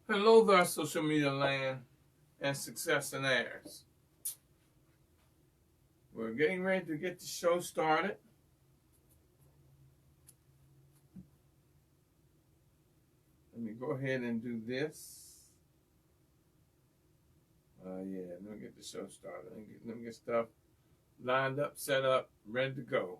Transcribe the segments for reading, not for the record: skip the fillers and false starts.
Hello there, social media land and successionaires. We're getting ready to get the show started. Let me go ahead and do this. Let me get the show started. Let me get stuff lined up, set up, ready to go.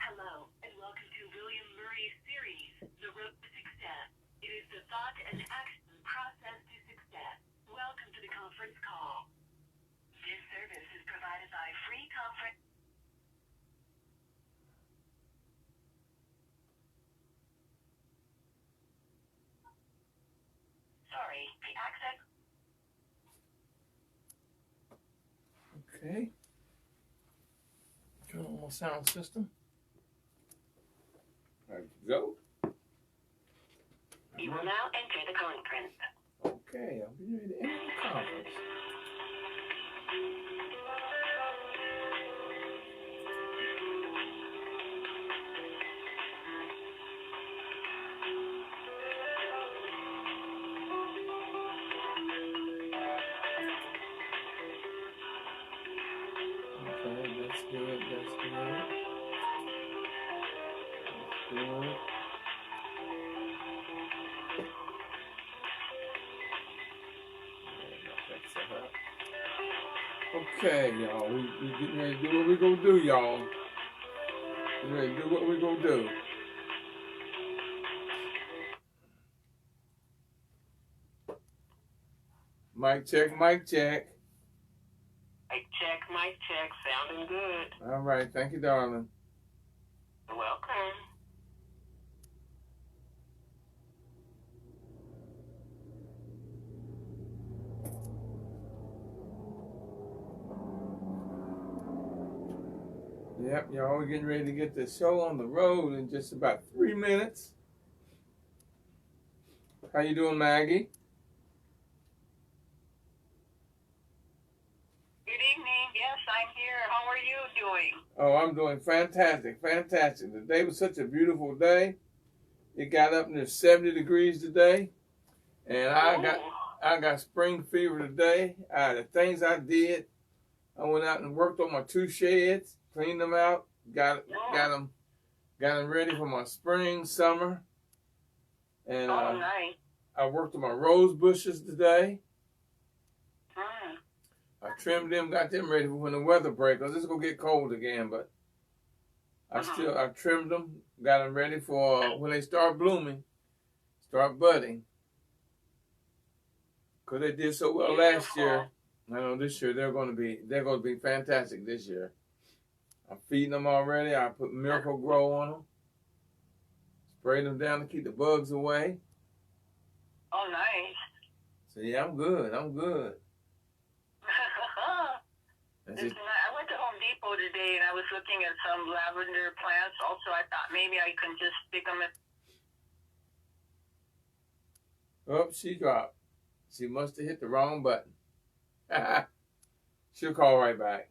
Hello, and welcome to William Murray's series, The Road to Success. It is the thought and action process to success. Welcome to the conference call. This service is provided by free conference. Sorry, the access. Okay. Turn on my sound system. There we go. You will now enter the conference. Okay, I'll be ready to enter the conference. Okay, that's good, that's good. That's good. Okay, y'all, we getting ready to do what we gonna do, y'all. Getting ready to do what we gonna do. Mic check, mic check. Mic check, sounding good. All right, thank you, darling. You're welcome. Yep, y'all, we're getting ready to get the show on the road in just about 3 minutes. How you doing, Maggie? Good evening. Yes, I'm here. How are you doing? Oh, I'm doing fantastic, fantastic. The day was such a beautiful day. It got up near 70 degrees today, and I got spring fever today. The things I did, I went out and worked on my 2 sheds, cleaned them out, got them ready for my spring, summer, and nice. I worked on my rose bushes today. I trimmed them, got them ready for when the weather breaks. Cause it's gonna get cold again, but I trimmed them, got them ready for when they start blooming, start budding. Cause they did so well last year. I know this year they're gonna be fantastic this year. I'm feeding them already. I put Miracle Grow on them, sprayed them down to keep the bugs away. Oh, nice. So yeah, I'm good. I'm good. I went to Home Depot today and I was looking at some lavender plants. Also, I thought maybe I can just stick them in. Oh, she dropped. She must have hit the wrong button. She'll call right back.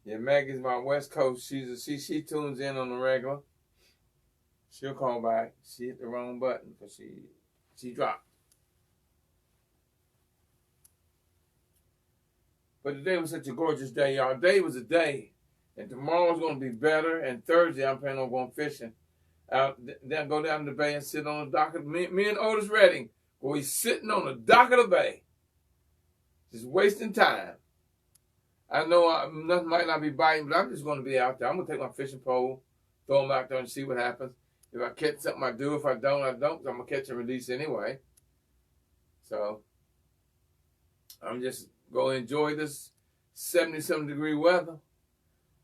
Yeah, Maggie's my West Coast. She tunes in on the regular. She'll call back. She hit the wrong button because she dropped. But today was such a gorgeous day, y'all. Today was a day. And tomorrow's going to be better. And Thursday, I'm planning on going fishing. Then go down to the bay and sit on the dock of me and Otis Redding. We're sitting on the dock of the bay. Just wasting time. I know nothing might not be biting, but I'm just going to be out there. I'm going to take my fishing pole, throw them out there and see what happens. If I catch something, I do. If I don't, I don't. I'm going to catch and release anyway. So I'm just going to enjoy this 70-something degree weather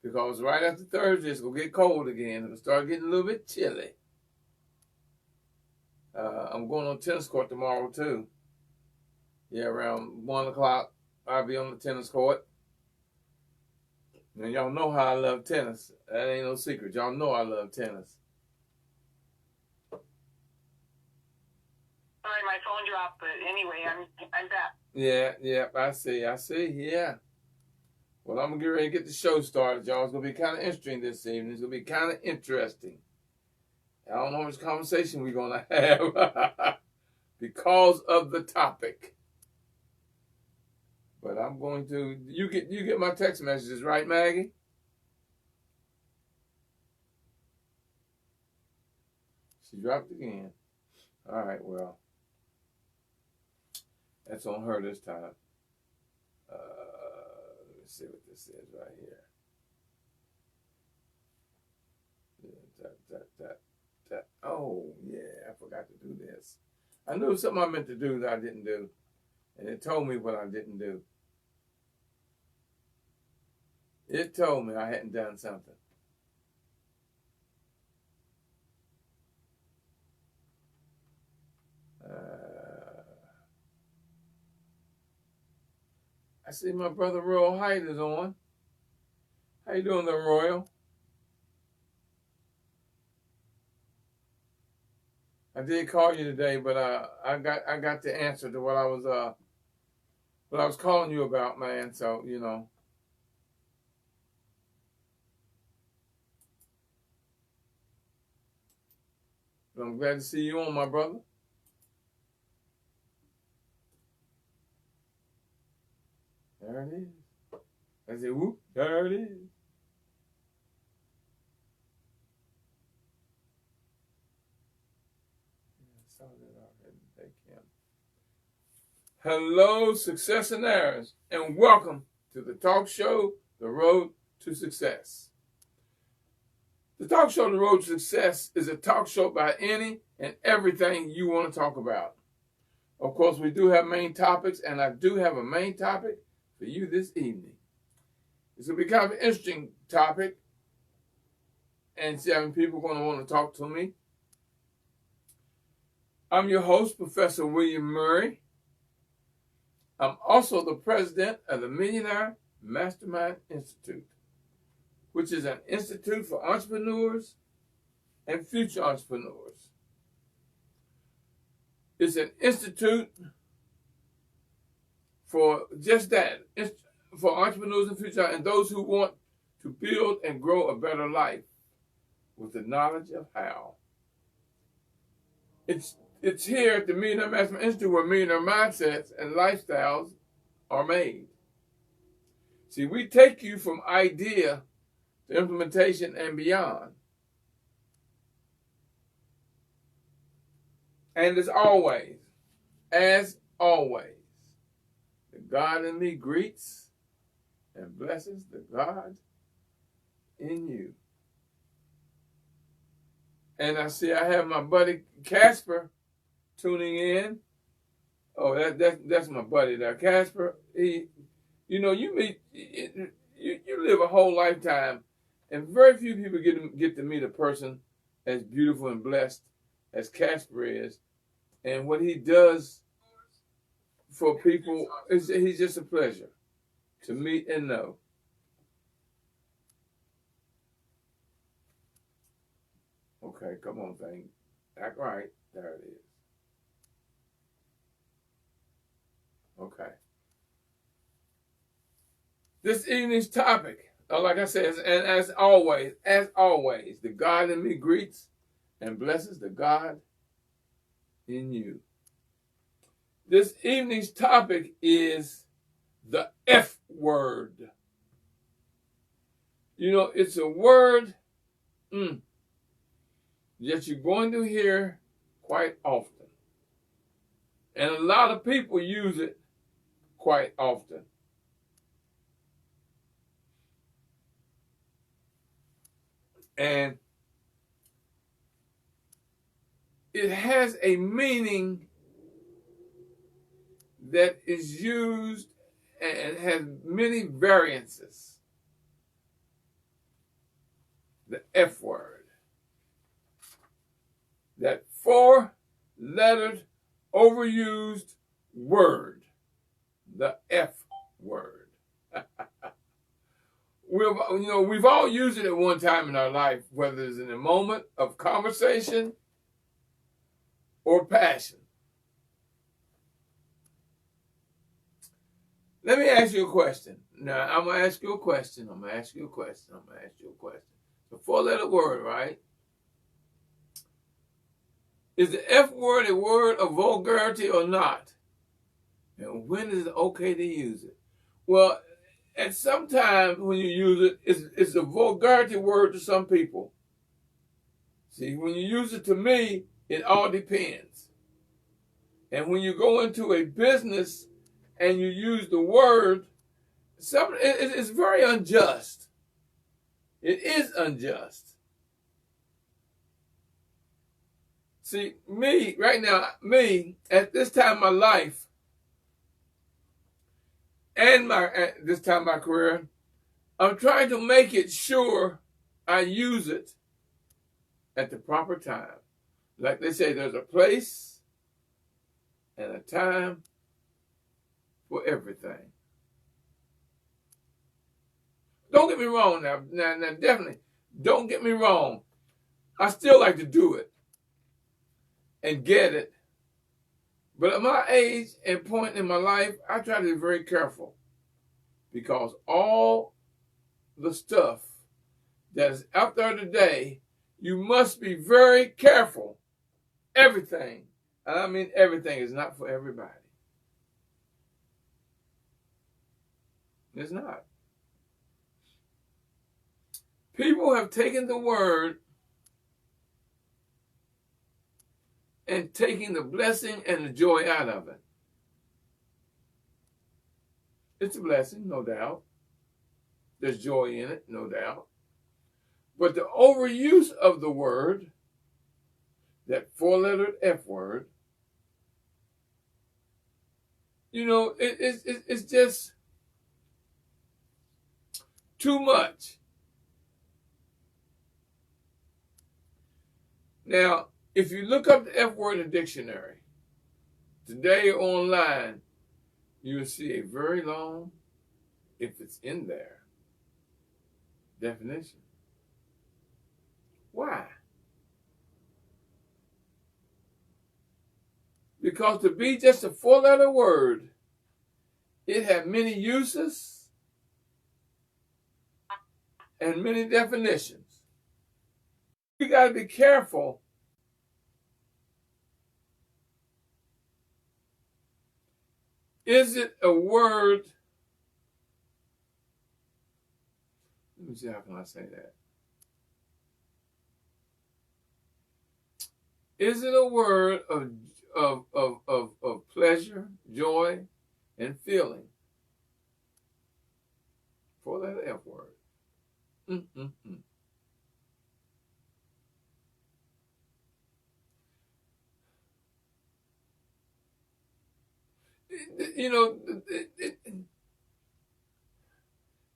because right after Thursday, it's going to get cold again. It'll start getting a little bit chilly. I'm going on tennis court tomorrow, too. Yeah, around 1 o'clock, I'll be on the tennis court. And y'all know how I love tennis. That ain't no secret. Y'all know I love tennis. Sorry, my phone phone dropped, but anyway, I'm back. Yeah, I see, yeah. Well, I'm going to get ready to get the show started, y'all. It's going to be kind of interesting this evening. It's going to be kind of interesting. I don't know which conversation we're going to have because of the topic. But I'm going to, you get my text messages, right, Maggie? She dropped again. All right, well, that's on her this time. Let's see what this is right here. Oh, yeah, I forgot to do this. I knew something I meant to do that I didn't do. And it told me what I didn't do. It told me I hadn't done something. I see my brother Royal Height is on. How you doing there, Royal? I did call you today, but I got the answer to what I was calling you about, man. So, you know. But I'm glad to see you on, my brother. There it is. I said, whoop, there it is. Hello, successionaires, and welcome to the talk show, The Road to Success. The talk show, The Road to Success, is a talk show about any and everything you want to talk about. Of course, we do have main topics, and I do have a main topic for you this evening. It's going to be kind of an interesting topic, and 7 people are going to want to talk to me. I'm your host, Professor William Murray. I'm also the president of the Millionaire Mastermind Institute, which is an institute for entrepreneurs and future entrepreneurs. It's an institute for just that, for entrepreneurs and future, and those who want to build and grow a better life with the knowledge of how. It's here at the Millionaire Mastermind Institute where millionaire mindsets and lifestyles are made. See, we take you from idea to implementation and beyond. And as always, the God in me greets and blesses the God in you. And I see I have my buddy Casper tuning in. Oh, that's my buddy there, Casper. You live a whole lifetime, and very few people get to meet a person as beautiful and blessed as Casper is, and what he does for people he's just a pleasure to meet and know. Okay, come on, thing. Act right. There it is. Okay. This evening's topic, like I said, and as always, the God in me greets and blesses the God in you. This evening's topic is the F word. You know, it's a word that you're going to hear quite often. And a lot of people use it quite often. And it has a meaning that is used and has many variances. The F word. That 4-lettered, overused word. The F word. We've all used it at one time in our life, whether it's in a moment of conversation or passion. Let me ask you a question. Now, I'm going to ask you a question. I'm going to ask you a question. I'm going to ask you a question. It's a four-letter word, right? Is the F word a word of vulgarity or not? And when is it okay to use it? Well, at some times when you use it, it's a vulgarity word to some people. See, when you use it to me, it all depends. And when you go into a business and you use the word, it's very unjust. It is unjust. See, me, right now, me, at this time of my life, and at this time of my career, I'm trying to make it sure I use it at the proper time. Like they say, there's a place and a time for everything. Don't get me wrong now, definitely, don't get me wrong. I still like to do it and get it. But at my age and point in my life, I try to be very careful because all the stuff that is out there today, you must be very careful. Everything, and I mean everything, is not for everybody. It's not. People have taken the word and taking the blessing and the joy out of it. It's a blessing, no doubt. There's joy in it, no doubt. But the overuse of the word, that four-lettered F word, you know, it's just too much. Now, if you look up the F word in the dictionary, today online, you will see a very long, if it's in there, definition. Why? Because to be just a four-letter word, it had many uses and many definitions. You got to be careful. Is it a word? Let me see, how can I say that? Is it a word of pleasure, joy, and feeling? Four-letter F word. You know,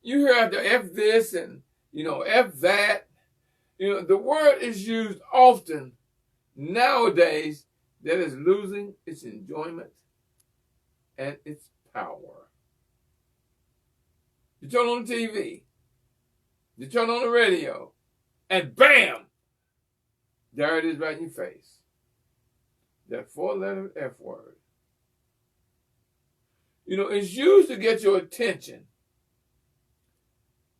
you hear out the F this and, you know, F that. You know, the word is used often nowadays that is losing its enjoyment and its power. You turn on the TV, you turn on the radio, and bam, there it is right in your face. That four-letter F word. You know, it's used to get your attention.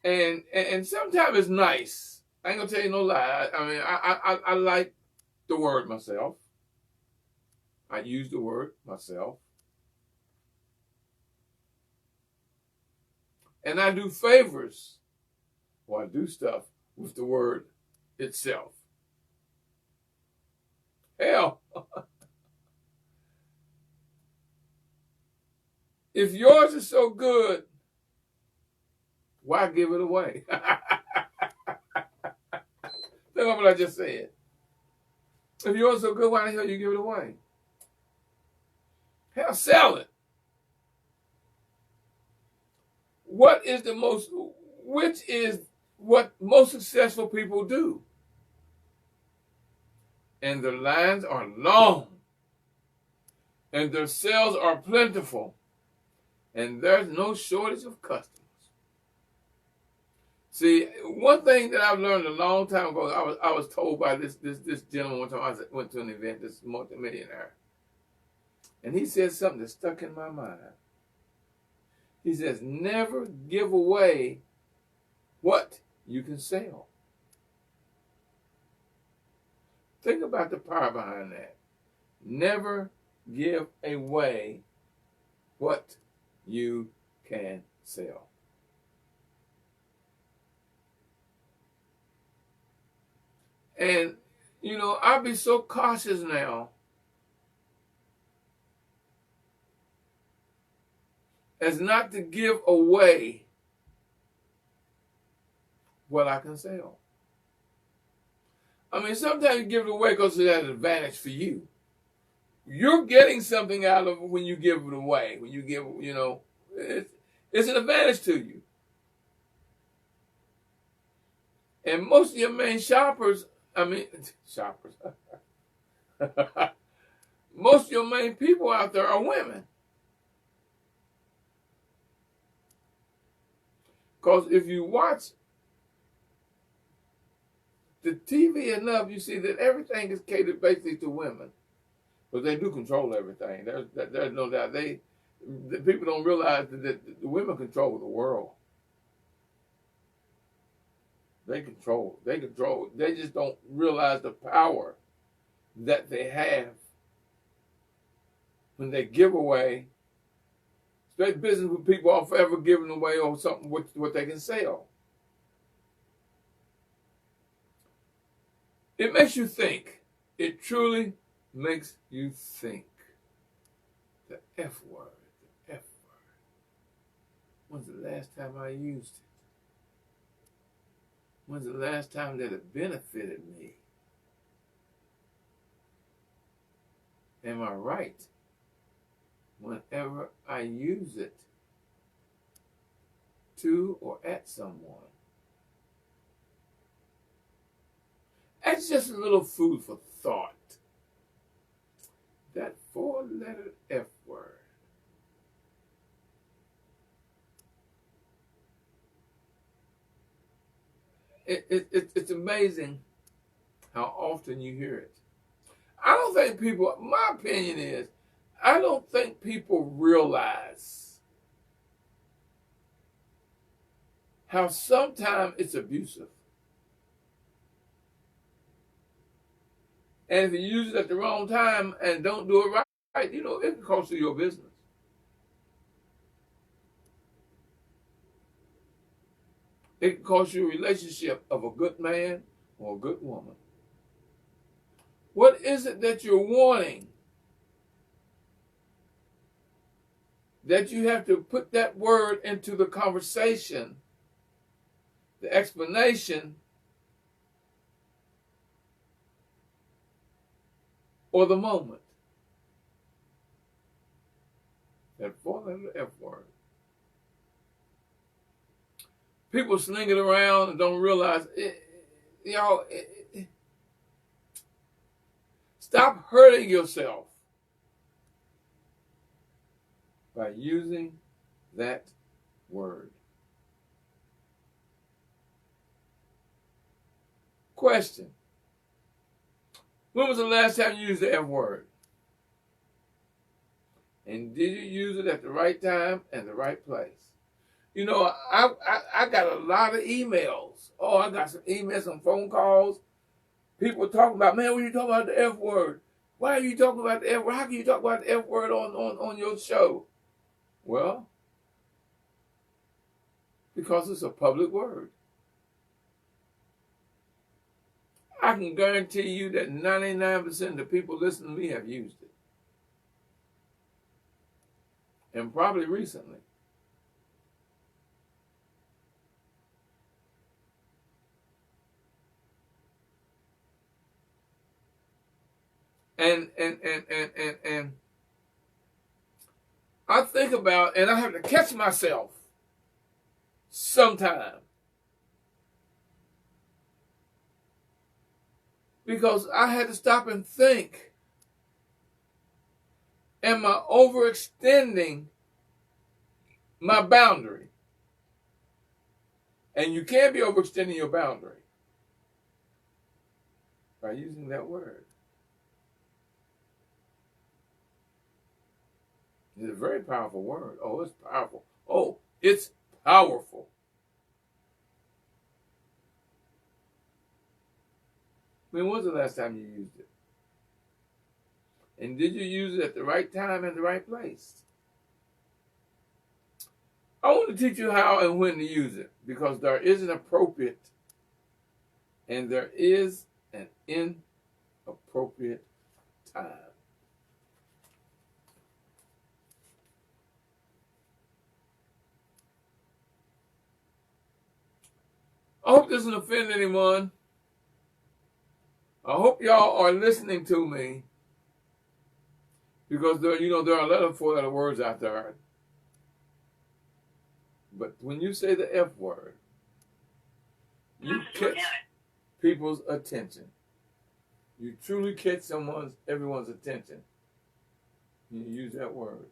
And sometimes it's nice. I ain't gonna tell you no lie. I mean, I like the word myself. I use the word myself. And I do favors, or I do stuff with the word itself. Hell, if yours is so good, why give it away? Think of what I just said. If yours is so good, why the hell you give it away? Hell, sell it. Which is what most successful people do. And their lines are long. And their sales are plentiful. And there's no shortage of customers. See, one thing that I've learned a long time ago, I was told by this gentleman one time. I went to an event, this multimillionaire, and he said something that stuck in my mind. He says, never give away what you can sell. Think about the power behind that. Never give away what you can sell. And, you know, I'll be so cautious now as not to give away what I can sell. I mean, sometimes you give it away because it has an advantage for you. You're getting something out of it when you give it away. When you give, you know, it's an advantage to you. And most of your main shoppers, most of your main people out there are women. Because if you watch the TV enough, you see that everything is catered basically to women. But they do control everything. There's no doubt. The people don't realize that the women control the world. They control. They just don't realize the power that they have when they give away. Especially business with people are forever giving away or something what they can sell. It makes you think. It truly makes you think. The F word. The F word. When's the last time I used it? When's the last time that it benefited me? Am I right? Whenever I use it to or at someone. That's just a little food for thought. That 4-letter F word. It's amazing how often you hear it. I don't think people, my opinion is, I don't think people realize how sometimes it's abusive. And if you use it at the wrong time and don't do it right, you know, it can cost you your business. It can cost you a relationship of a good man or a good woman. What is it that you're wanting that you have to put that word into the conversation, the explanation, or the moment? That 4-letter F word. People sling it around and don't realize it. Y'all, stop hurting yourself by using that word. Question. When was the last time you used the F word? And did you use it at the right time and the right place? You know, I got a lot of emails. Oh, I got some emails, some phone calls. People talking about, man, when you talking about the F word? Why are you talking about the F word? How can you talk about the F word on your show? Well, because it's a public word. I can guarantee you that 99% of the people listening to me have used it. And probably recently. And I think about, and I have to catch myself sometime. Because I had to stop and think, am I overextending my boundary? And you can't be overextending your boundary by using that word. It's a very powerful word. Oh, it's powerful. Oh, it's powerful. When was the last time you used it? And did you use it at the right time and the right place? I want to teach you how and when to use it, because there is an appropriate and there is an inappropriate time. I hope this doesn't offend anyone. I hope y'all are listening to me, because there are a lot of four-letter words out there. But when you say the F word, you catch people's attention. You truly catch everyone's attention when you use that word.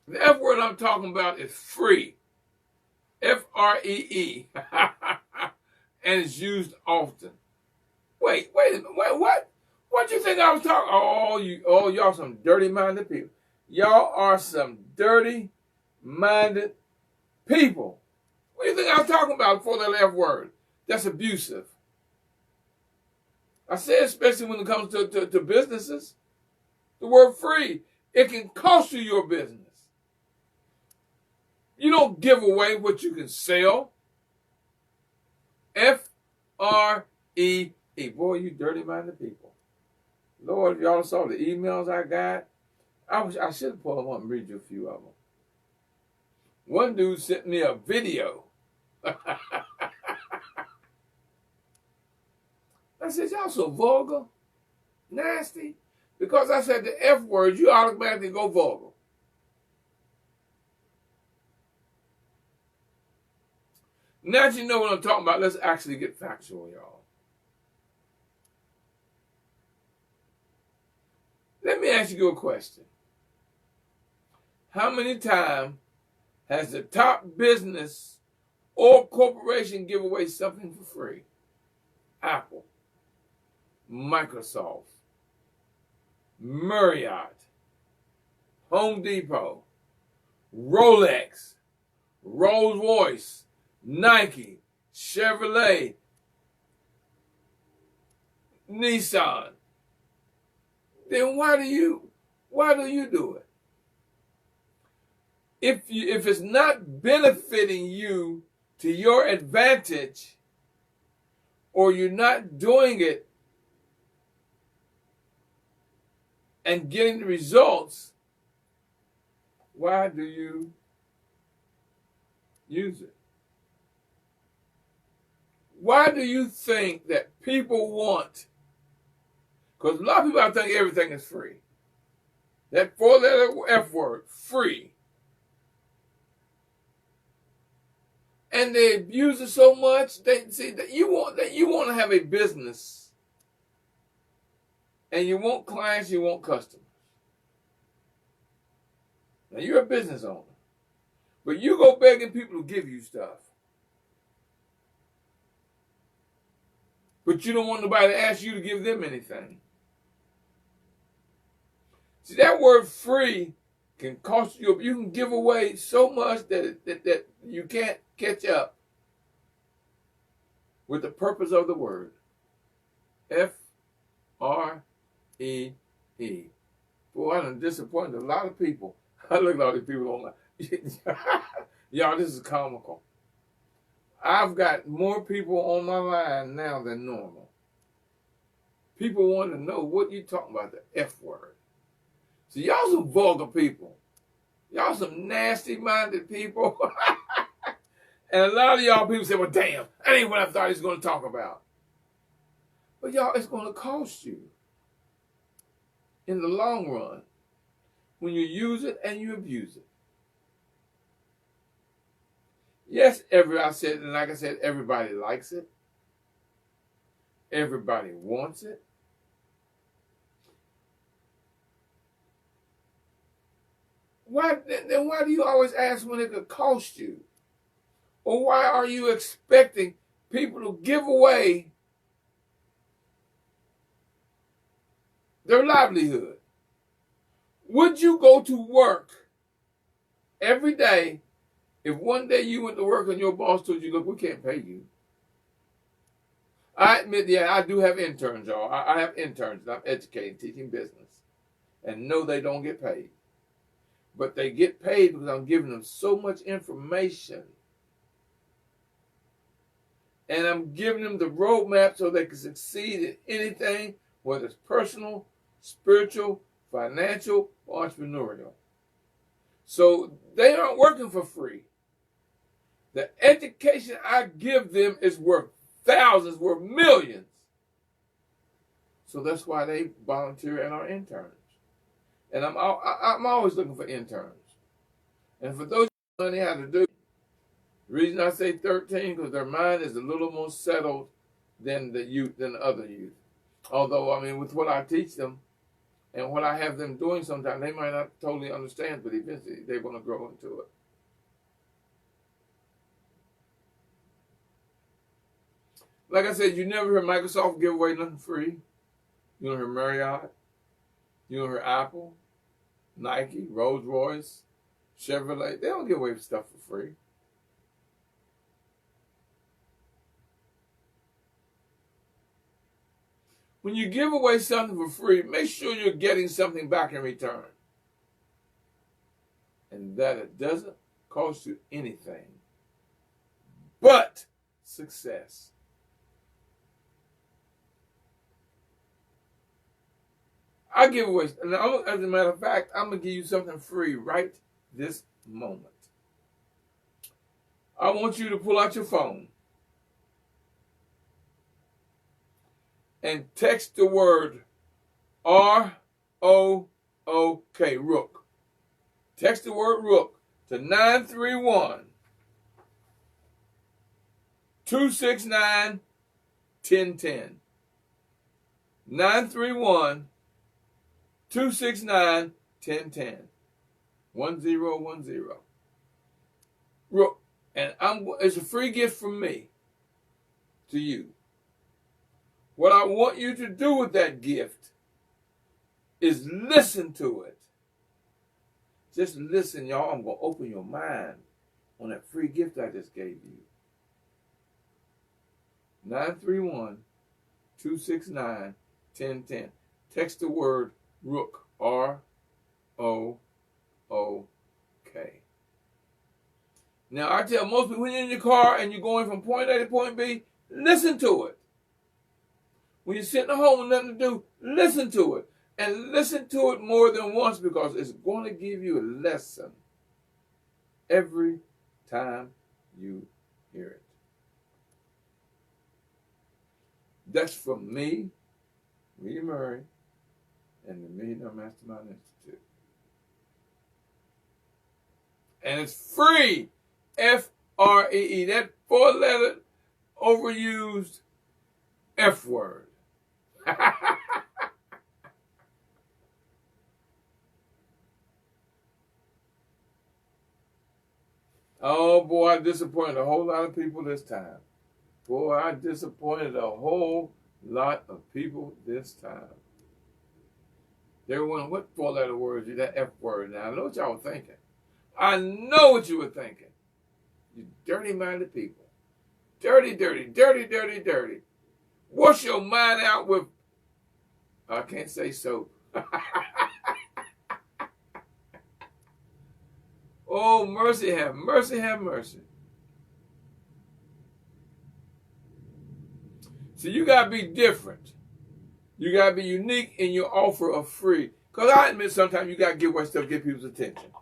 The F word I'm talking about is free. Free. And it's used often. Wait a minute. What? What do you think I was talking? Y'all some dirty-minded people. Y'all are some dirty-minded people. What do you think I was talking about before that F word? That's abusive. I say especially when it comes to businesses. The word free, it can cost you your business. You don't give away what you can sell. Free. Boy, you dirty-minded people. Lord, if y'all saw the emails I got, I should have pulled them up and read you a few of them. One dude sent me a video. I said, y'all so vulgar, nasty. Because I said the F word, you automatically go vulgar. Now that you know what I'm talking about, let's actually get factual, y'all. Let me ask you a question. How many times has the top business or corporation give away something for free? Apple, Microsoft, Marriott, Home Depot, Rolex, Rolls-Royce, Nike, Chevrolet, Nissan. Then why do you do it? If it's not benefiting you to your advantage, or you're not doing it and getting the results, why do you use it? Why do you think that people want? Because a lot of people think everything is free. That four-letter F word, free. And they abuse it so much. They see that you want to have a business, and you want clients, you want customers. Now you're a business owner, but you go begging people to give you stuff, but you don't want nobody to ask you to give them anything. See, that word free can cost you. You can give away so much that you can't catch up with the purpose of the word. Free. Boy, I done disappointed a lot of people. I look at all these people online. Y'all, this is comical. I've got more people on my line now than normal. People want to know what you talking about, the F word. So y'all some vulgar people. Y'all some nasty-minded people. And a lot of y'all people say, well, damn, that ain't what I thought he was going to talk about. But y'all, it's going to cost you in the long run when you use it and you abuse it. Yes, like I said, everybody likes it. Everybody wants it. Why do you always ask when it could cost you? Or why are you expecting people to give away their livelihood. Would you go to work every day if one day you went to work and your boss told you, look, we can't pay you? I admit, yeah, I do have interns, y'all. I have interns that I'm educating, teaching business. And no, they don't get paid. But they get paid because I'm giving them so much information. And I'm giving them the roadmap so they can succeed in anything, whether it's personal, spiritual, financial, or entrepreneurial. So they aren't working for free. The education I give them is worth thousands, worth millions. So that's why they volunteer and are interns. And I'm always looking for interns. And for those who don't know how to do it, the reason I say 13 because their mind is a little more settled than the other youth. Although, I mean, with what I teach them and what I have them doing sometimes, they might not totally understand, but eventually they're going to grow into it. Like I said, you never heard Microsoft give away nothing free. You don't hear Marriott. You don't hear Apple, Nike, Rolls Royce, Chevrolet. They don't give away stuff for free. When you give away something for free, make sure you're getting something back in return. And that it doesn't cost you anything but success. I give away, and as a matter of fact, I'm going to give you something free right this moment. I want you to pull out your phone and text the word R-O-O-K, Rook. Text the word Rook to 931-269-1010. 931-269-1010. 1010. Rook. And it's a free gift from me to you. What I want you to do with that gift is listen to it. Just listen, y'all. I'm going to open your mind on that free gift I just gave you. 931-269-1010. Text the word Rook, R-O-O-K. Now, I tell most people when you're in your car and you're going from point A to point B, listen to it. When you're sitting at home with nothing to do, listen to it. And listen to it more than once because it's going to give you a lesson every time you hear it. That's from me, William Murray, and the Millionaire Mastermind Institute. And it's free. F-R-E-E. That four-letter overused F word. Oh, boy, I disappointed a whole lot of people this time. Boy, I disappointed a whole lot of people this time. They were wondering, what four-letter word is that F word now? I know what y'all were thinking. I know what you were thinking. You dirty-minded people. Dirty, dirty, dirty, dirty, dirty. Wash your mind out with, I can't say soap. Oh, mercy, have mercy, have mercy. So you got to be different. You got to be unique in your offer of free. Because I admit sometimes you got to give away stuff to get people's attention.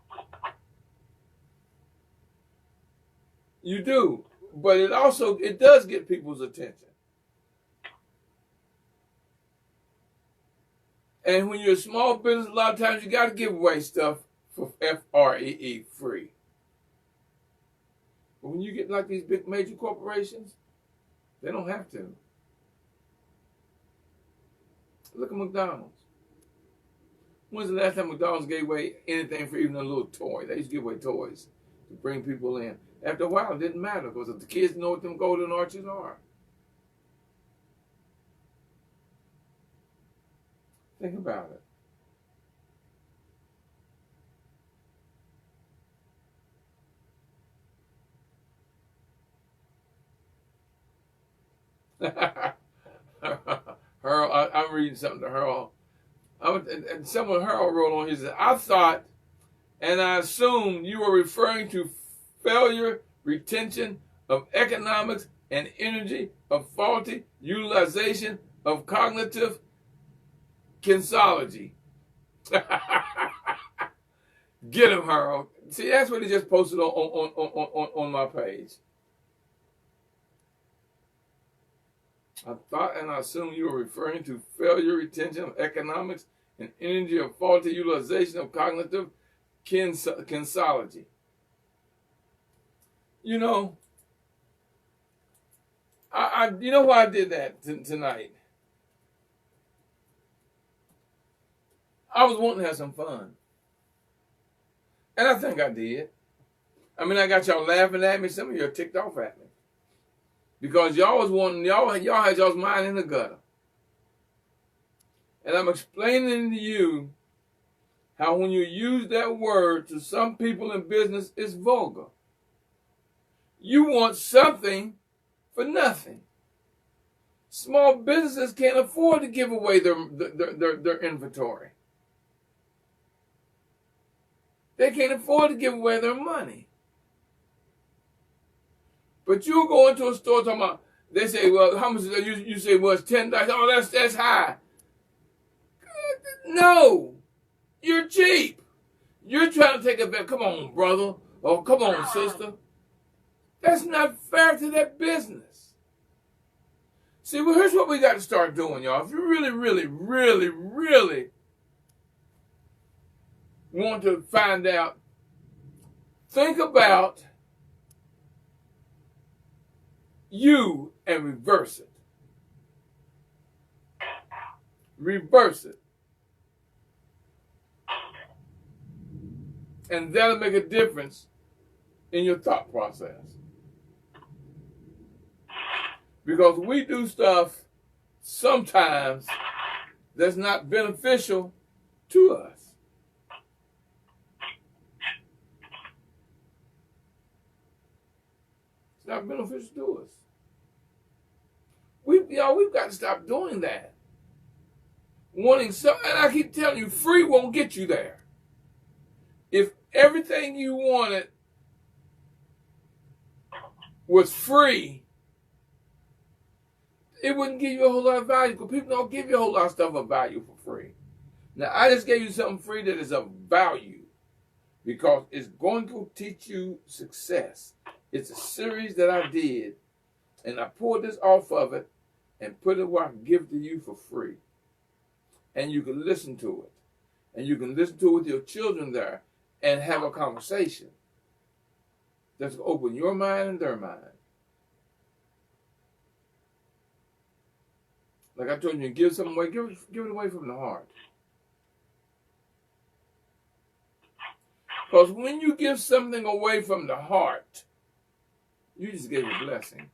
You do. But it does get people's attention. And when you're a small business, a lot of times you got to give away stuff for F-R-E-E, free. But when you get like these big major corporations, they don't have to. Look at McDonald's. When's the last time McDonald's gave away anything for even a little toy? They used to give away toys to bring people in. After a while, it didn't matter because the kids know what them golden arches are. Think about it. Harold, I'm reading something to Harold. And someone Harold wrote on, he said, I thought and I assumed you were referring to failure, retention of economics and energy, of faulty utilization of cognitive kinesiology. Get him, Harold. See, that's what he just posted on my page. I thought and I assumed you were referring to failure, retention of economics and energy, of faulty utilization of cognitive kinesiology. You know, you know why I did that tonight? I was wanting to have some fun. And I think I did. I mean, I got y'all laughing at me. Some of you are ticked off at me. Because y'all had y'all's mind in the gutter. And I'm explaining to you how when you use that word to some people in business, it's vulgar. You want something for nothing. Small businesses can't afford to give away their inventory. They can't afford to give away their money. But you go into a store talking about, they say, well, how much you say, well, it's $10. Oh, that's high. No, you're cheap. You're trying to take advantage. Come on, brother. Oh, come on, sister. That's not fair to that business. See, well, here's what we got to start doing, y'all. If you really, really, really, really want to find out, think about you and reverse it. Reverse it. And that'll make a difference in your thought process. Because we do stuff sometimes that's not beneficial to us. It's not beneficial to us. We've got to stop doing that. Wanting something, and I keep telling you, free won't get you there. If everything you wanted was free, it wouldn't give you a whole lot of value, because people don't give you a whole lot of stuff of value for free. Now, I just gave you something free that is of value because it's going to teach you success. It's a series that I did, and I pulled this off of it and put it where I can give it to you for free. And you can listen to it. And you can listen to it with your children there and have a conversation that's going to open your mind and their mind. Like I told you, give something away, give it away from the heart. Because when you give something away from the heart, you just gave a blessing.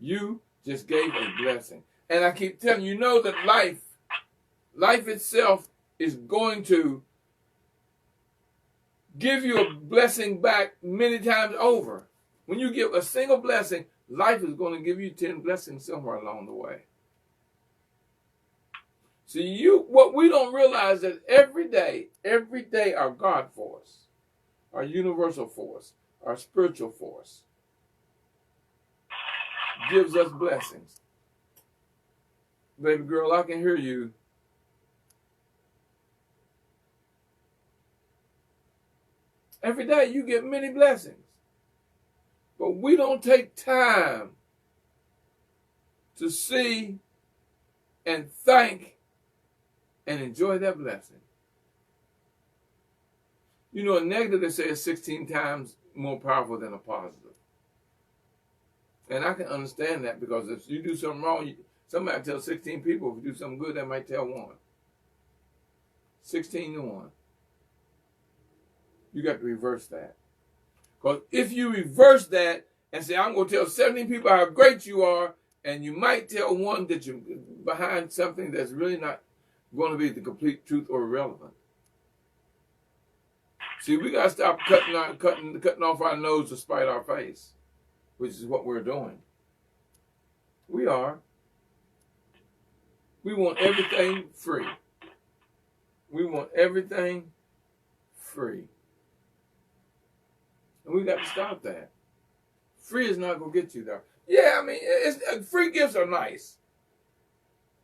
You just gave a blessing. And I keep telling you, that life itself is going to give you a blessing back many times over. When you give a single blessing, life is going to give you 10 blessings somewhere along the way. See, what we don't realize is that every day our God force, our universal force, our spiritual force gives us blessings. Baby girl, I can hear you. Every day you get many blessings. But we don't take time to see and thank and enjoy that blessing. A negative, they say, is 16 times more powerful than a positive. And I can understand that, because if you do something wrong, somebody tells 16 people. If you do something good, they might tell one. 16 to 1. You got to reverse that. Because if you reverse that and say, I'm going to tell 17 people how great you are, and you might tell one that you're behind something that's really not going to be the complete truth or irrelevant. See, we got to stop cutting off our nose to spite our face, which is what we're doing. We are. We want everything free. We want everything free. And we got to stop that. Free is not going to get you there. Yeah, I mean, free gifts are nice.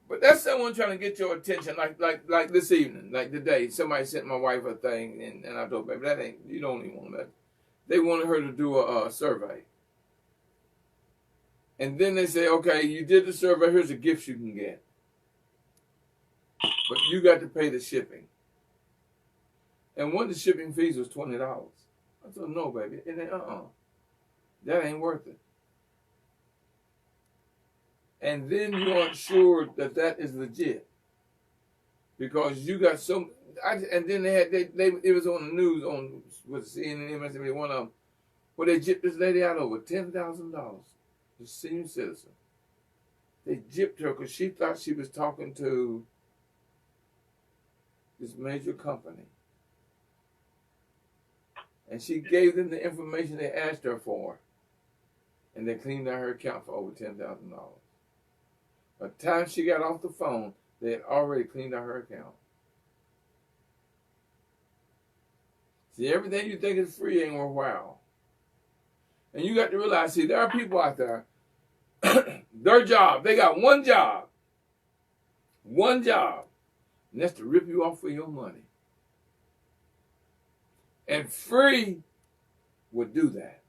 But that's someone trying to get your attention, like this evening, like today. Somebody sent my wife a thing, and I told baby, that ain't, you don't even want that. They wanted her to do a survey. And then they say, okay, you did the survey, here's a gift you can get. But you got to pay the shipping. And one of the shipping fees was $20. I said, no, baby, it ain't, that ain't worth it. And then you aren't sure that that is legit. Because you got so, and then it was on the news, on CNN, MSNBC, one of them, where they gypped this lady out over $10,000, the senior citizen. They gypped her because she thought she was talking to this major company. And she gave them the information they asked her for. And they cleaned out her account for over $10,000. By the time she got off the phone, they had already cleaned out her account. See, everything you think is free ain't worthwhile. And you got to realize, see, there are people out there, their job, they got one job, and that's to rip you off for your money. And free would do that.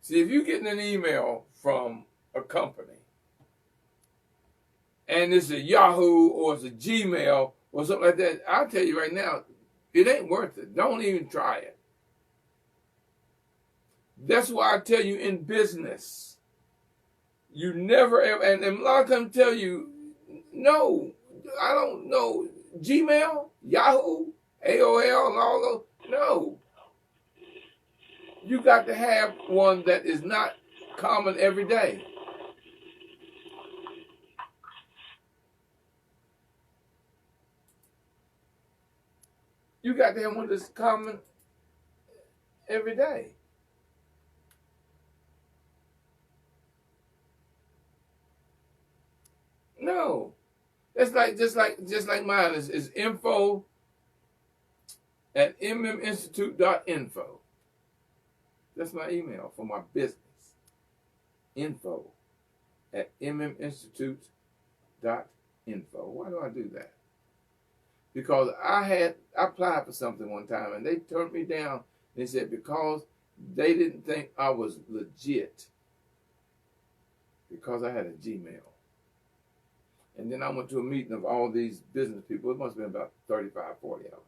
See, if you're getting an email from a company, and it's a Yahoo or it's a Gmail or something like that, I'll tell you right now, it ain't worth it. Don't even try it. That's why I tell you in business, you never ever, and a lot of times tell you, no, I don't know, Gmail, Yahoo, AOL, and all those, no. You got to have one that is not common every day. You got to have one that's common every day. No. That's like just like mine is info at mminstitute.info. That's my email for my business. Info at mminstitute.info. Why do I do that? Because I applied for something one time and they turned me down. They said because they didn't think I was legit because I had a Gmail. And then I went to a meeting of all these business people. It must have been about 35, 40 hours.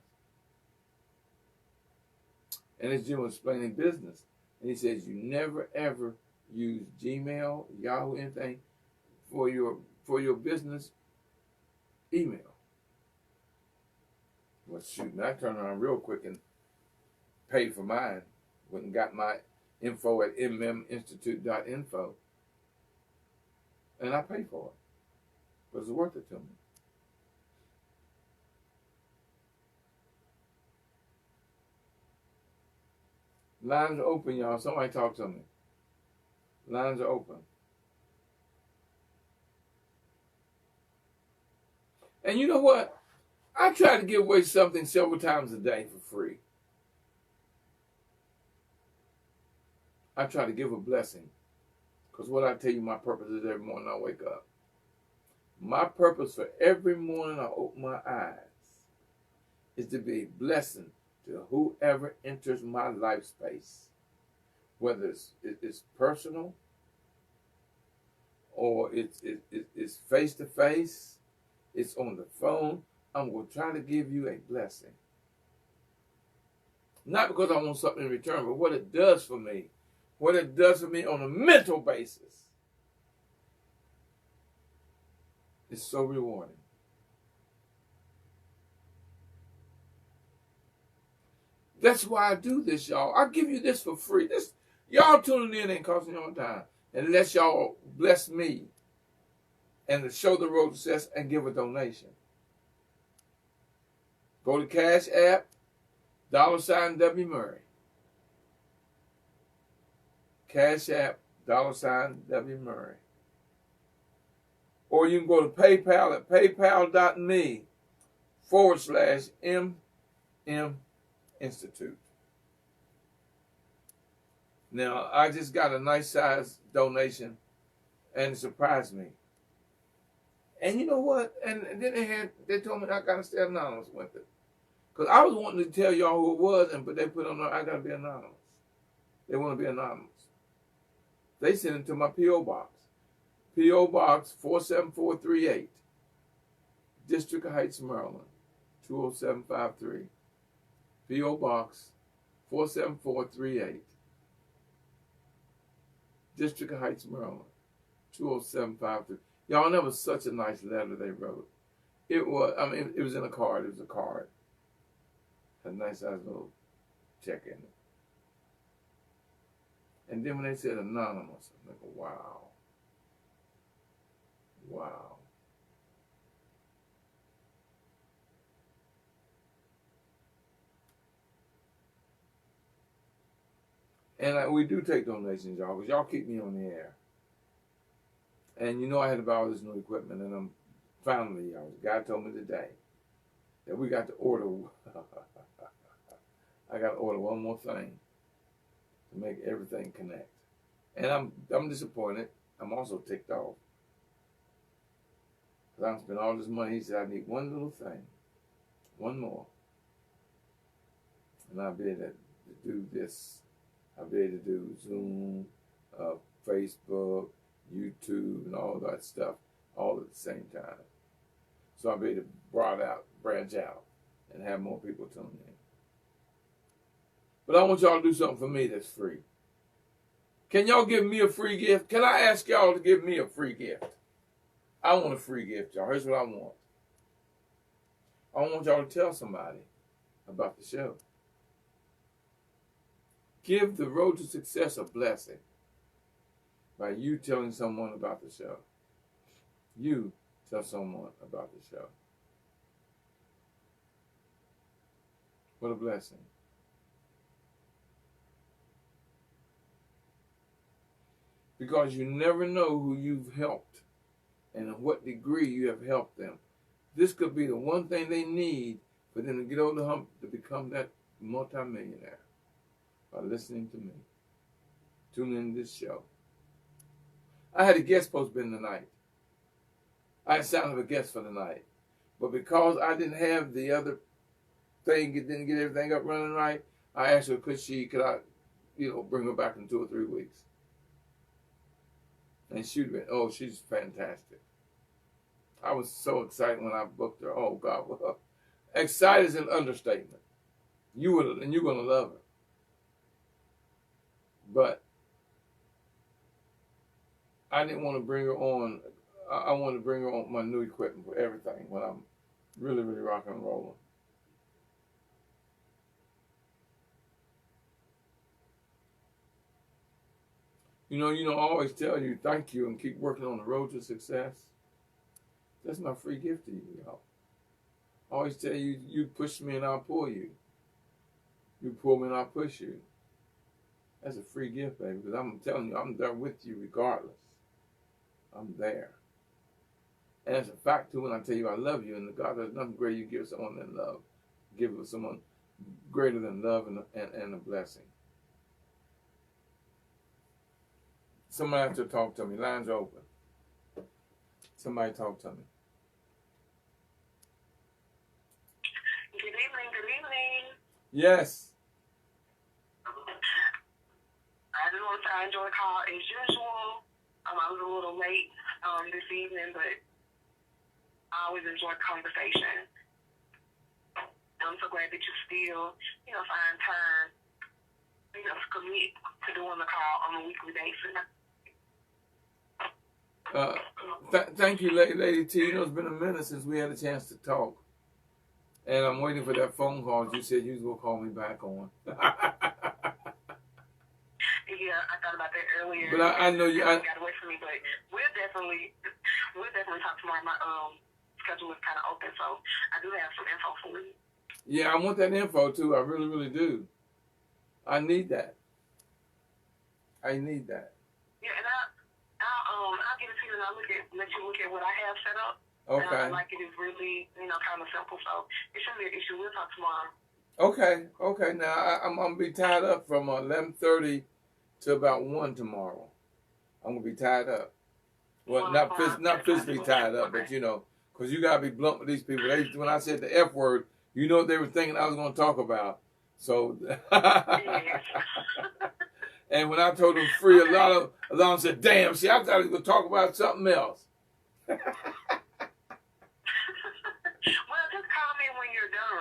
And this Jim was explaining business. And he says, you never, ever use Gmail, Yahoo, anything for your business email. Well, shoot, I turned around real quick and paid for mine. Went and got my info at mminstitute.info. And I paid for it. But it's worth it to me. Lines are open, y'all. Somebody talk to me. Lines are open. And you know what? I try to give away something several times a day for free. I try to give a blessing. Because what I tell you, my purpose is every morning I wake up. My purpose for every morning I open my eyes is to be a blessing to whoever enters my life space. Whether it's personal or it's face-to-face, it's on the phone. I'm going to try to give you a blessing. Not because I want something in return, but what it does for me. What it does for me on a mental basis. It's so rewarding. That's why I do this, y'all. I give you this for free. This y'all tuning in ain't costing you no time. Unless y'all bless me and to show the road to success and give a donation. Go to Cash App, $W Murray. Cash App, $W Murray. Or you can go to PayPal at paypal.me/MM Institute. Now, I just got a nice size donation, and it surprised me. And you know what? And then they told me I got to stay anonymous with it. Because I was wanting to tell y'all who it was, but they put on there, I got to be anonymous. They want to be anonymous. They sent it to my P.O. Box. P.O. Box 47438, District Heights, Maryland, 20753. P.O. Box 47438, District Heights, Maryland, 20753. Y'all, that was such a nice letter they wrote. It was, it was in a card. It was a card. Had a nice size little check in it. And then when they said anonymous, I'm like, wow. Wow. And we do take donations, y'all, because y'all keep me on the air. And you know I had to buy all this new equipment, and I'm finally, y'all, God told me today that we got to order, I got to order one more thing to make everything connect. And I'm disappointed. I'm also ticked off. Because I spent all this money. He said, I need one little thing. One more. And I'll be able to do this. I'll be able to do Zoom, Facebook, YouTube, and all that stuff all at the same time. So I'll be able to branch out, and have more people tune in. But I want y'all to do something for me that's free. Can y'all give me a free gift? Can I ask y'all to give me a free gift? I want a free gift, y'all. Here's what I want. I want y'all to tell somebody about the show. Give the road to success a blessing by you telling someone about the show. You tell someone about the show. What a blessing. Because you never know who you've helped and in what degree you have helped them. This could be the one thing they need for them to get over the hump to become that multimillionaire by listening to me. Tune in to this show. I had a guest post been tonight. I had sound of a guest for the night. But because I didn't have the other thing, didn't get everything up running right, I asked her, could I, bring her back in 2 or 3 weeks? And she'd been, she's fantastic. I was so excited when I booked her. Oh, God. Well, excited is an understatement. You're going to love her. But I didn't want to bring her on. I wanted to bring her on my new equipment for everything when I'm really, really rocking and rolling. I always tell you thank you and keep working on the road to success. That's my free gift to you, y'all. I always tell you, you push me and I'll pull you. You pull me and I'll push you. That's a free gift, baby, because I'm telling you, I'm there with you regardless. I'm there. And it's a fact, too, when I tell you I love you, and God, there's nothing greater you give someone than love. Give it someone greater than love and a blessing. Somebody has to talk to me. Lines are open. Somebody talk to me. Good evening, good evening. Yes. I just want to say I enjoyed the call as usual. I was a little late this evening, but I always enjoy conversation. I'm so glad that you still, find time, to commit to doing the call on a weekly basis. Thank you, Lady T. It's been a minute since we had a chance to talk. And I'm waiting for that phone call you said you was going to call me back on. Yeah, I thought about that earlier. But I know you. Got away from me, but we'll we'll definitely talk tomorrow. My schedule is kind of open, so I do have some info for you. Yeah, I want that info too. I really, really do. I need that. I need that. Yeah, and I'll give it to you, and I'll let you look at what I have set up. Okay. Like it is really, kind of simple, so it shouldn't be an issue. We'll talk tomorrow. Okay. Now I'm gonna be tied up from 11:30 to about 1 tomorrow. I'm gonna be tied up. Well, not physically tied up, but because you gotta be blunt with these people. When I said the F word, what they were thinking I was gonna talk about. So, and when I told them free, a lot of them said, "Damn, see, I thought he was gonna talk about something else." Well, just call me when you're done.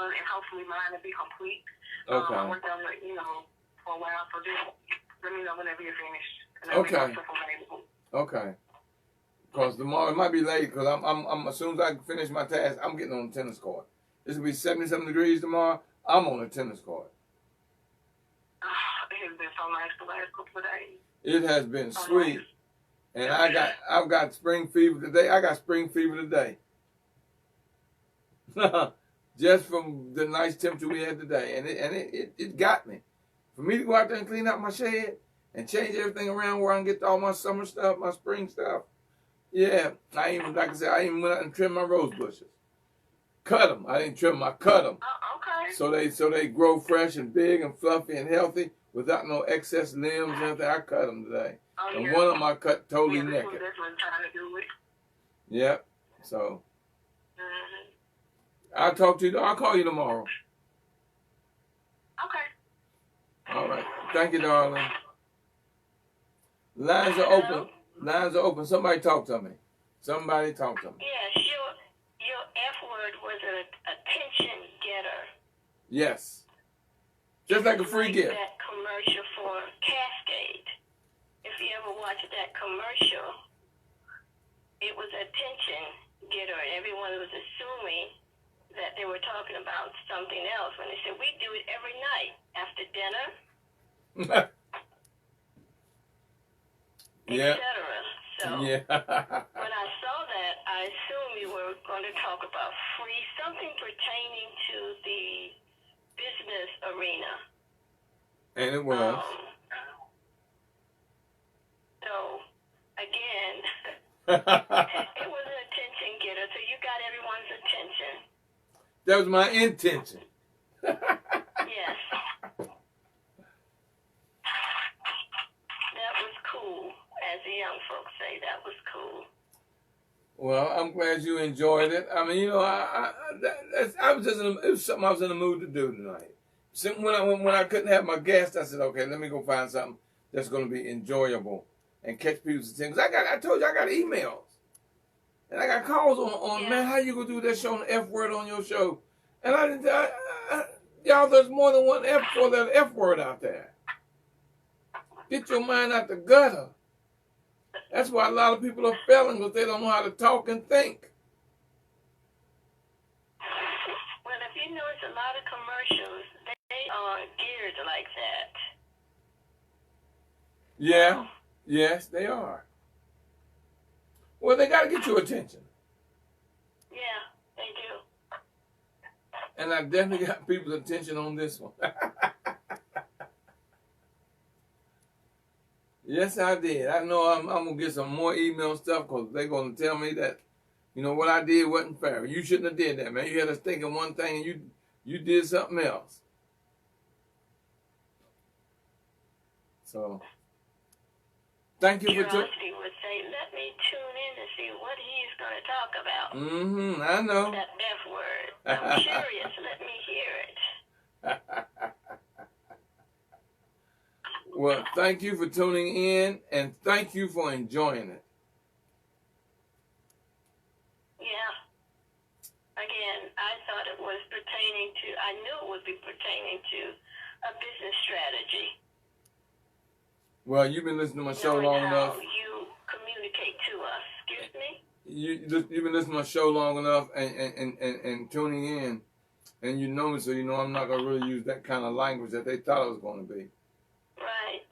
And hopefully mine will be complete. Okay. I worked on it, for a while, so just let me know whenever you're finished. Okay. Because tomorrow it might be late. Because I'm as soon as I finish my task, I'm getting on the tennis court. It's gonna be 77 degrees tomorrow. I'm on the tennis court. It has been so nice the last couple of days. It has been sweet, Nice. and I've got spring fever today. I got spring fever today. Just from the nice temperature we had today, and it got me. For me to go out there and clean out my shed and change everything around where I can get all my summer stuff, my spring stuff. Yeah, I even went out and trimmed my rose bushes. Cut them. I didn't trim them. I cut them. Okay. So they grow fresh and big and fluffy and healthy without no excess limbs and everything. I cut them today, and one of them I cut totally naked. Definitely trying to do it. Yep. So. I'll talk to you. I'll call you tomorrow. Okay. All right. Thank you, darling. Lines are open. Lines are open. Somebody talk to me. Yes, your F word was an attention getter. Yes. Just like a free gift. That commercial for Cascade. If you ever watched that commercial, it was attention getter, and everyone was assuming that they were talking about something else when they said, we do it every night after dinner, Yeah. etc. So Yeah. when I saw that, I assumed you were going to talk about free, something pertaining to the business arena. And it was. So, again, it was an attention getter, so you got everyone's attention. That was my intention. Yes. That was cool, as the young folks say. That was cool. Well, I'm glad you enjoyed it. I mean, I was it was something I was in the mood to do tonight. So when I couldn't have my guest, I said, okay, let me go find something that's going to be enjoyable and catch people's attention. 'Cause I told you I got emails. And I got calls on man, how you gonna do that show on the F word on your show? And y'all, there's more than one F word out there. Get your mind out the gutter. That's why a lot of people are failing, because they don't know how to talk and think. Well, if you notice, a lot of commercials, they are geared like that. Yeah. Yes, they are. Well, they got to get your attention. Yeah, they do. And I definitely got people's attention on this one. Yes, I did. I know I'm going to get some more email stuff because they're going to tell me that, what I did wasn't fair. You shouldn't have did that, man. You had us thinking one thing and you did something else. So, thank you for... Curiosity would say, let me tune in to see what he's going to talk about. Mm-hmm, I know. That F word. I'm curious. Let me hear it. Well, thank you for tuning in, and thank you for enjoying it. Yeah. Again, I thought it was I knew it would be pertaining to a business strategy. Well, you've been listening to my show long enough. How you communicate to us. Excuse me? You've been listening to my show long enough and tuning in, and you know me, so you know I'm not going to really use that kind of language that they thought it was going to be. Right.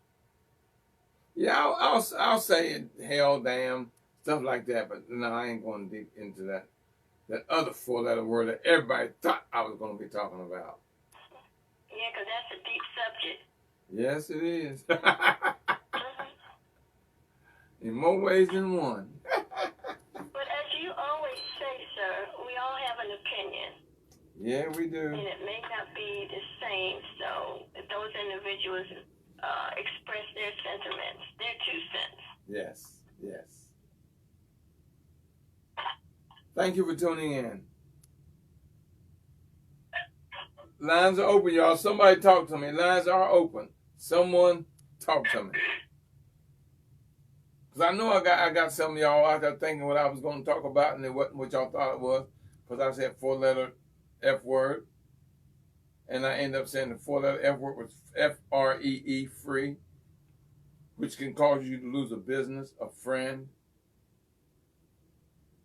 Yeah, I'll say it, hell, damn, stuff like that. But no, I ain't going deep into that other 4-letter word that everybody thought I was going to be talking about. Yeah, because that's a deep subject. Yes, it is. In more ways than one. But as you always say, sir, we all have an opinion. Yeah, we do. And it may not be the same, so those individuals express their sentiments, their 2 cents. Yes, yes. Thank you for tuning in. Lines are open, y'all. Somebody talk to me. Lines are open. Someone talk to me. Because I know I got some of y'all out there thinking what I was going to talk about and it wasn't what y'all thought it was. Because I said 4-letter F word. And I ended up saying the 4-letter F word was F-R-E-E, free. Which can cause you to lose a business, a friend,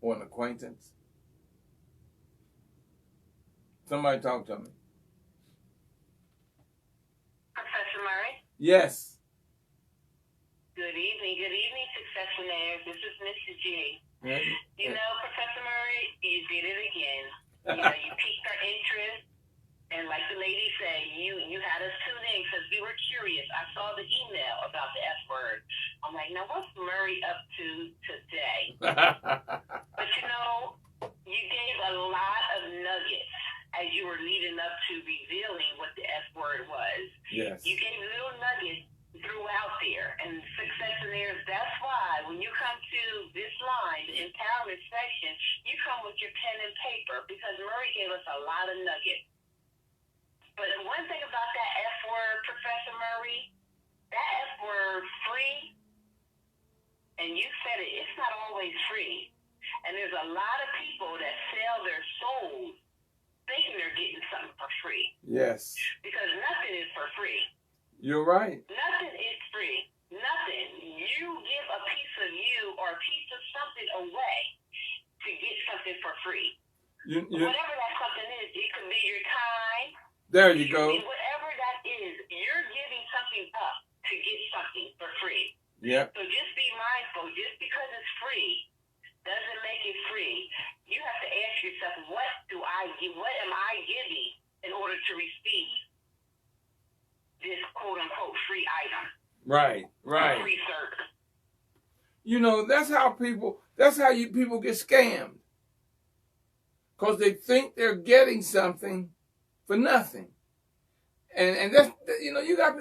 or an acquaintance. Somebody talk to me. Professor Murray? Yes. Good evening, Successionaires. This is Mr. G. Yeah. You know, Professor Murray, you did it again. You piqued our interest, and like the lady said, you had us tune in because we were curious. I saw the email about the F word. I'm like, now what's Murray up to today? But you know, you gave a lot of nuggets as you were leading up to revealing what the F word was. Yes. You gave little nuggets throughout there. And Successionaires, that's why when you come to this line, the empowerment section, you come with your pen and paper because Murray gave us a lot of nuggets. But one thing about that F word, Professor Murray, that F word, free, and you said it, it's not always free. And there's a lot of people that sell their souls thinking they're getting something for free. Yes. Because nothing is for free. You're right. Nothing is free. Nothing. You give a piece of you or a piece of something away to get something for free. Whatever that something is, it could be your time. There you go. Whatever that is, you're giving something up to get something for free. Yep. So just be mindful. Just because it's free doesn't make it free. You have to ask yourself, what am I giving in order to receive this quote unquote free item? Right, right. Free service. You know, that's how people get scammed. Because they think they're getting something for nothing. And that's,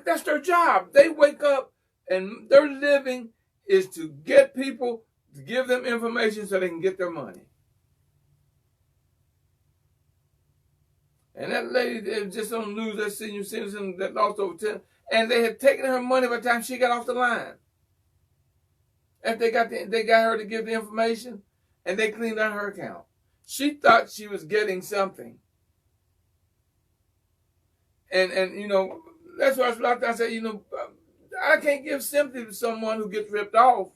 that's their job. They wake up and their living is to get people, to give them information so they can get their money. And that lady that just on the news, that senior citizen that lost over 10, and they had taken her money by the time she got off the line. And they got her to give the information, and they cleaned out her account. She thought she was getting something. And that's why I said, I can't give sympathy to someone who gets ripped off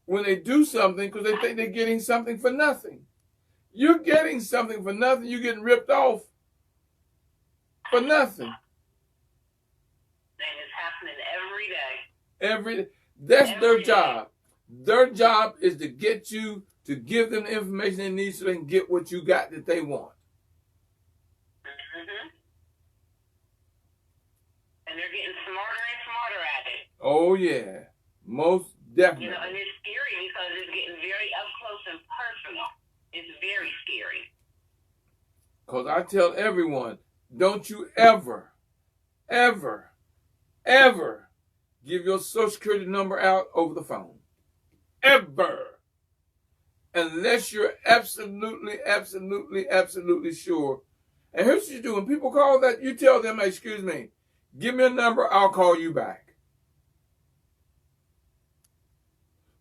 when they do something because they think they're getting something for nothing. You're getting something for nothing. You're getting ripped off for nothing. And it's happening every day. That's their job. Their job is to get you to give them the information they need so they can get what you got that they want. Mm-hmm. And they're getting smarter and smarter at it. Oh, yeah. Most definitely. And it's scary because it's getting very up close and personal. It's very scary. Because I tell everyone, don't you ever, ever, ever give your Social Security number out over the phone. Ever. Unless you're absolutely, absolutely, absolutely sure. And here's what you do. When people call that, you tell them, excuse me, give me a number, I'll call you back.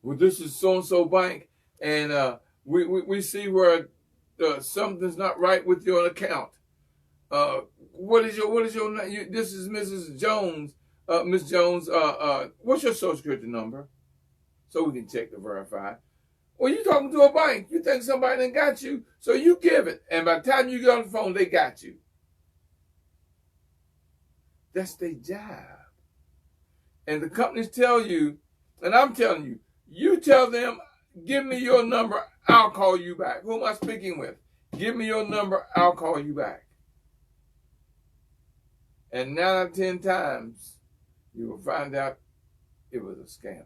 Well, this is so-and-so bank, and we see where something's not right with your account. What is your name? This is Mrs. Jones. Miss Jones, what's your Social Security number? So we can check to verify. Well, you're talking to a bank. You think somebody done got you, so you give it. And by the time you get on the phone, they got you. That's their job. And the companies tell you, and I'm telling you, You tell them, give me your number, I'll call you back. Who am I speaking with? Give me your number, I'll call you back. And 9 out of 10 times, you will find out it was a scammer.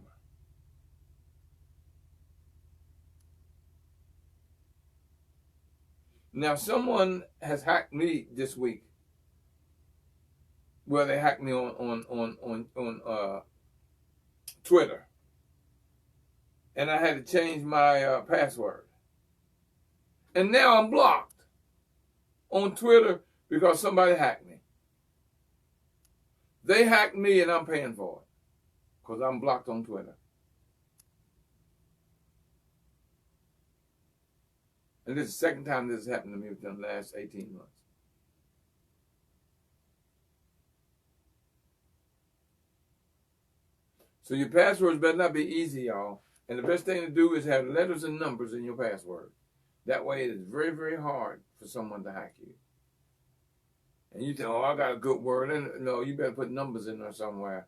Now, someone has hacked me this week. Well, they hacked me on Twitter, and I had to change my password. And now I'm blocked on Twitter because somebody hacked me. They hacked me, and I'm paying for it because I'm blocked on Twitter. And this is the second time this has happened to me within the last 18 months. So your passwords better not be easy, y'all. And the best thing to do is have letters and numbers in your password. That way it is very, very hard for someone to hack you. And you think, oh, I got a good word. And no, you better put numbers in there somewhere.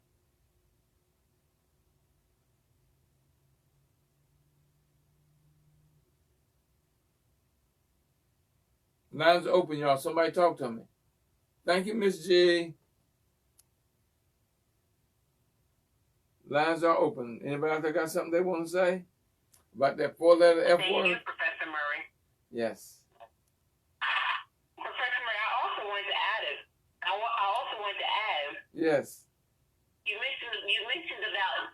Lines are open, y'all. Somebody talk to me. Thank you, Miss G. Lines are open. Anybody out there got something they want to say about that 4-letter F Thank word? you, Professor Murray. Yes. Professor Murray, I also wanted to add it. I also wanted to add. Yes. You mentioned about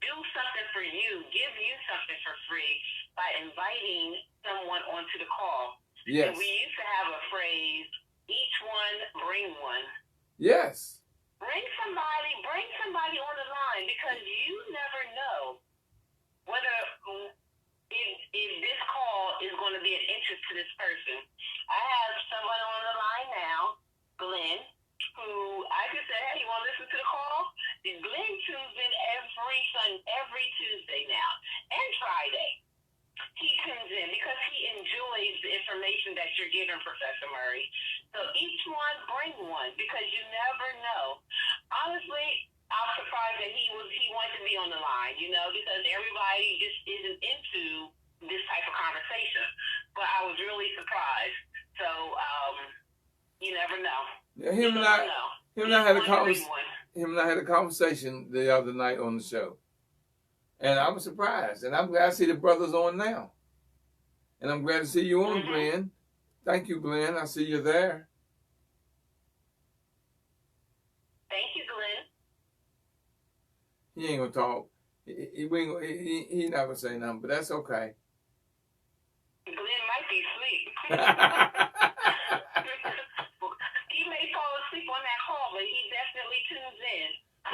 do something for you, give you something for free by inviting someone onto the call. Yes. And we used to have a phrase, each one bring one. Yes. Bring somebody on the line because you never know whether if this call is going to be of interest to this person. I have someone on the line now, Glenn, who I just said, hey, you want to listen to the call? Glenn tunes in every Tuesday now and Friday. He tunes in because he enjoys the information that you're giving, Professor Murray. So each one bring one because you never know. Honestly, I'm surprised that he wanted to be on the line, because everybody just isn't into this type of conversation. But I was really surprised. So you never know. Yeah, him and I had a conversation the other night on the show. And I was surprised. And I'm glad to see the brothers on now. And I'm glad to see you on, Glenn. Thank you, Glenn. I see you there. Thank you, Glenn. He ain't going to talk. He not going to say nothing, but that's okay. Glenn might be asleep. He may fall asleep on that call, but he definitely tunes in.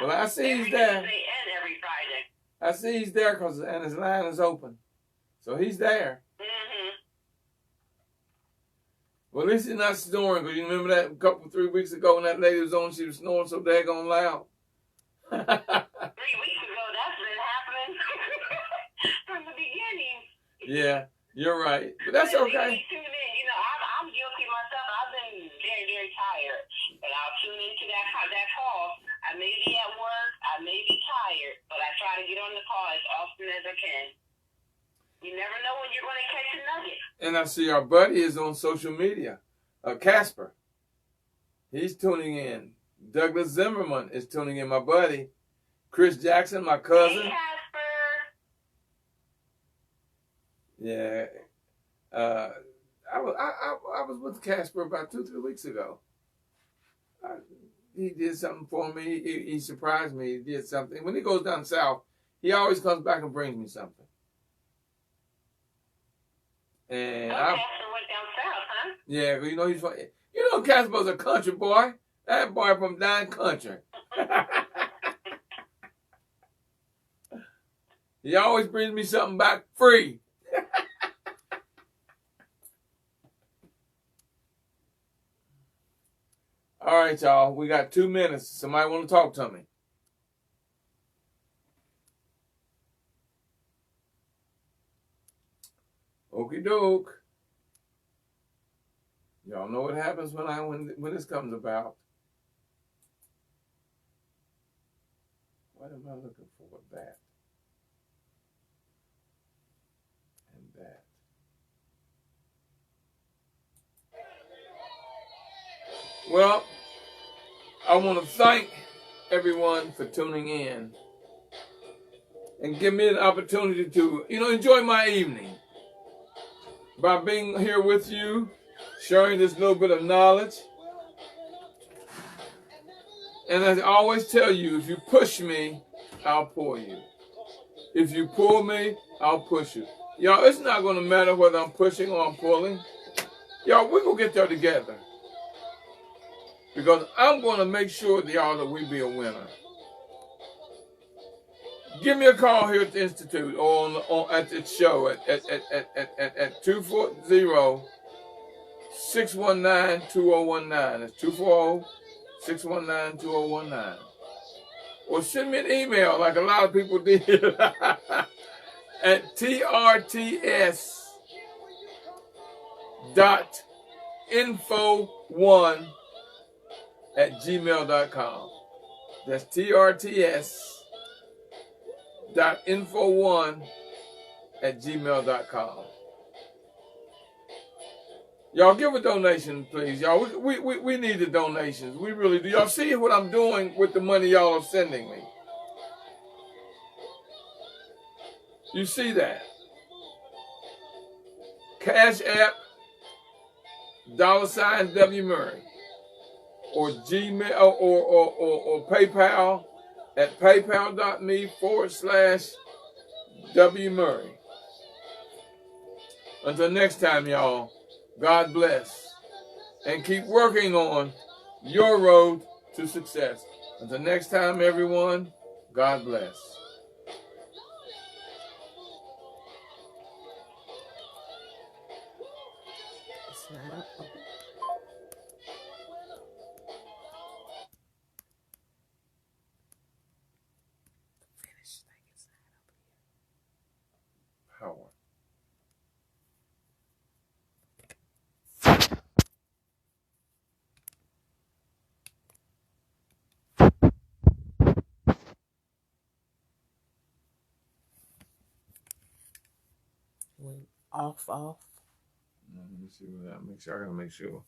Well, I see every he's there. Tuesday and every Friday. I see he's there and his line is open. So he's there. Mm-hmm. Well, at least he's not snoring, because you remember that 3 weeks ago when that lady was on, she was snoring so daggone loud. 3 weeks ago, that's been happening from the beginning. Yeah, you're right. But that's okay. Tune in. I'm guilty myself. I've been very, very tired. But I'll tune into that call. I may be at work. I may be tired. But I try to get on the call as often as I can. You never know when you're going to catch a nugget. And I see our buddy is on social media. Casper. He's tuning in. Douglas Zimmerman is tuning in. My buddy. Chris Jackson, my cousin. Hey, Casper. Yeah. I was with Casper about 2-3 weeks ago. He did something for me. He surprised me. He did something. When he goes down south, he always comes back and brings me something. And Casper went down south, huh? Yeah, he's from, Casper's a country boy. That boy from down country. He always brings me something back free. All right, y'all. We got 2 minutes. Somebody want to talk to me? Okie doke. Y'all know what happens when this comes about. What am I looking for with that? Well, I want to thank everyone for tuning in and give me an opportunity to, enjoy my evening by being here with you, sharing this little bit of knowledge. And as I always tell you, if you push me, I'll pull you. If you pull me, I'll push you. Y'all, it's not going to matter whether I'm pushing or I'm pulling. Y'all, we're going to get there together. Because I'm going to make sure, y'all, that we be a winner. Give me a call here at the Institute or at the show at 240-619-2019. That's 240-619-2019. Or send me an email like a lot of people did at trts.info1@gmail.com. That's trts.info1@gmail.com. Y'all give a donation, please. Y'all, we need the donations. We really do. Y'all see what I'm doing with the money y'all are sending me? You see that? Cash App, $W Murray, or Gmail or PayPal at paypal.me/W Murray. Until next time, y'all, God bless. And keep working on your road to success. Until next time, everyone, God bless. It's not up. Finish. It's not up here. Power. Off. Let me see what that. I gotta make sure.